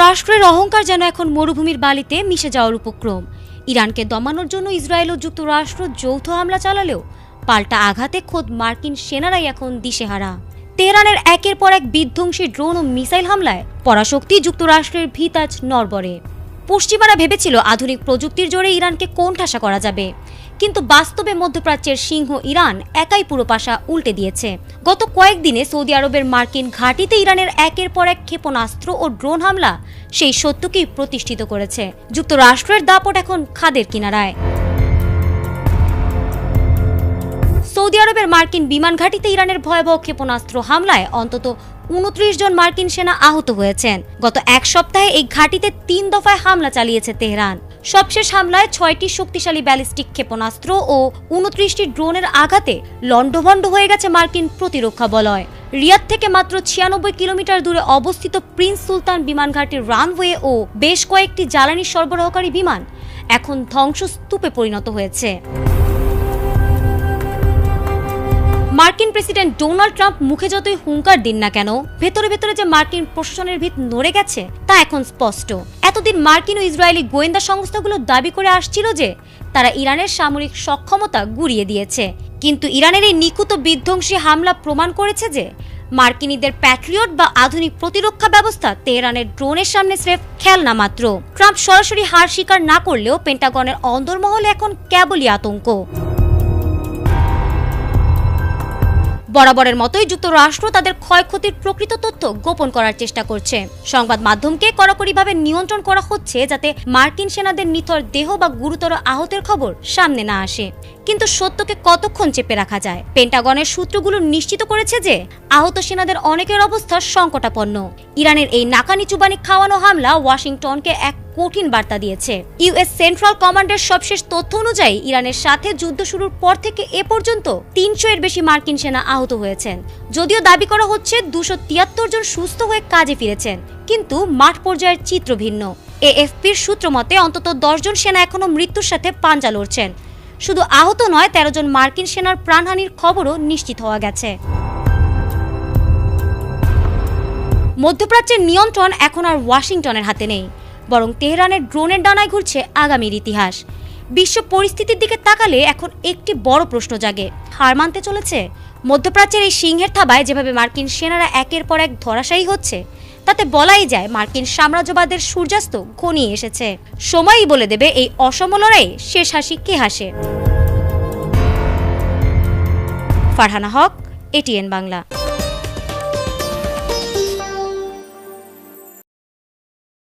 যুক্তরাষ্ট্রের অহংকার যেন এখন মরুভূমির বালিতে মিশে যাওয়ার উপক্রম। ইরানকে দমানোর জন্য ইসরায়েল ও যুক্তরাষ্ট্র যৌথ হামলা চালালেও পাল্টা আঘাতে খোদ মার্কিন সেনারাই এখন দিশেহারা। তেহরানের একের পর এক বিধ্বংসী ড্রোন ও মিসাইল হামলায় পরাশক্তি যুক্তরাষ্ট্রের ভিত আজ নড়বড়ে। পশ্চিমারা ভেবেছিল আধুনিক প্রযুক্তির জোরে ইরানকে কোণঠাসা করা যাবে, কিন্তু বাস্তবে মধ্যপ্রাচ্যের সিংহ ইরান একাই পুরো পাশা উল্টে দিয়েছে। গত কয়েকদিনে সৌদি আরবের মার্কিন ঘাঁটিতে ইরানের একের পর এক ক্ষেপণাস্ত্র ও ড্রোন হামলা সেই সত্যকেই প্রতিষ্ঠিত করেছে। যুক্তরাষ্ট্রের দাপট এখন খাদের কিনারায়। সৌদি আরবের মার্কিন বিমান ঘাঁটিতে ইরানের ভয়াবহ ক্ষেপণাস্ত্র হামলায় অন্তত 29 জন মার্কিন সেনা আহত হয়েছেন। গত এক সপ্তাহে এই ঘাঁটিতে 3 দফায় হামলা চালিয়েছে তেহরান। সবশেষ হামলায় 6টি শক্তিশালী ব্যালিস্টিক ক্ষেপণাস্ত্র ও 29টি ড্রোনের আঘাতে লণ্ডভণ্ড হয়ে গেছে মার্কিন প্রতিরক্ষা বলয়। রিয়াদ থেকে মাত্র 96 কিলোমিটার দূরে অবস্থিত প্রিন্স সুলতান বিমান ঘাঁটির রানওয়ে ও বেশ কয়েকটি জ্বালানি সরবরাহকারী বিমান এখন ধ্বংসস্তূপে পরিণত হয়েছে। মার্কিন প্রেসিডেন্ট ডোনাল্ড ট্রাম্প মুখে যতই হুঙ্কার দিন না কেন, ভেতরে ভেতরে যে মার্কিন প্রশাসনের ভিত নড়ে গেছে তা এখন স্পষ্ট। এতদিন মার্কিন ও ইসরায়েলি গোয়েন্দা সংস্থাগুলো দাবি করে আসছিল যে তারা ইরানের সামরিক সক্ষমতা গুঁড়িয়ে দিয়েছে, কিন্তু ইরানের এই নিখুঁত বিধ্বংসী হামলা প্রমাণ করেছে যে মার্কিনীদের প্যাট্রিয়ট বা আধুনিক প্রতিরক্ষা ব্যবস্থা তেহরানের ড্রোনের সামনে স্রেফ খেলনা মাত্র। ট্রাম্প সরাসরি হার স্বীকার না করলেও পেন্টাগনের অন্দরমহলে এখন কেবলই আতঙ্ক। বরাবরের মতোই যুক্তরাষ্ট্র তাদের ক্ষয়ক্ষতির প্রকৃত তথ্য গোপন করার চেষ্টা করছে। সংবাদ মাধ্যমকে কড়াকড়িভাবে নিয়ন্ত্রণ করা হচ্ছে যাতে মার্কিন সেনাদের নিথর দেহ বা গুরুতর আহতের খবর সামনে না আসে। কিন্তু সত্যকে কতক্ষণ চেপে রাখা যায়? পেন্টাগনের সূত্রগুলো নিশ্চিত করেছে যে আহত সেনাদের অনেকের অবস্থা সংকটাপন্ন। ইরানের এই নাকানি চুবানি খাওয়ানো হামলা ওয়াশিংটনকে এক কঠিন বার্তা দিয়েছে। ইউএস সেন্ট্রাল কমান্ডের সবশেষ তথ্য অনুযায়ী ইরানের সাথে যুদ্ধ শুরুর পর থেকে এ পর্যন্ত 300 এর বেশি মার্কিন সেনা আহত হয়েছেন। যদিও দাবি করা হচ্ছে 273 জন সুস্থ হয়ে কাজে ফিরেছেন, কিন্তু মাঠ পর্যায়ের চিত্র ভিন্ন। এএফপির সূত্র মতে অন্তত 10 জন সেনা এখনো মৃত্যুর সাথে পাঞ্জা লড়ছেন। শুধু আহত নয়, 13 জন মার্কিন সেনার প্রাণহানির খবরও নিশ্চিত হওয়া গেছে। মধ্যপ্রাচ্যের নিয়ন্ত্রণ এখন আর ওয়াশিংটনের হাতে নেই, বরং তেহরানের ড্রোনের ডানায় ঘুরছে আগামীর ইতিহাস। বিশ্ব পরিস্থিতির দিকে তাকালে এখন একটি বড় প্রশ্ন জাগে, হার মানতে চলেছে মধ্যপ্রাচ্যের এই সিংহের থাবায় যেভাবে মার্কিন সেনারা একের পর এক ধরাশায়ী হচ্ছে, তাতে বলাই যায় মার্কিন সাম্রাজ্যবাদের সূর্যাস্ত ঘনিয়ে এসেছে। সময়ই বলে দেবে এই অসম লড়াইয়ে শেষ হাসি কে হাসে। ফারহানা হক, এটিএন বাংলা।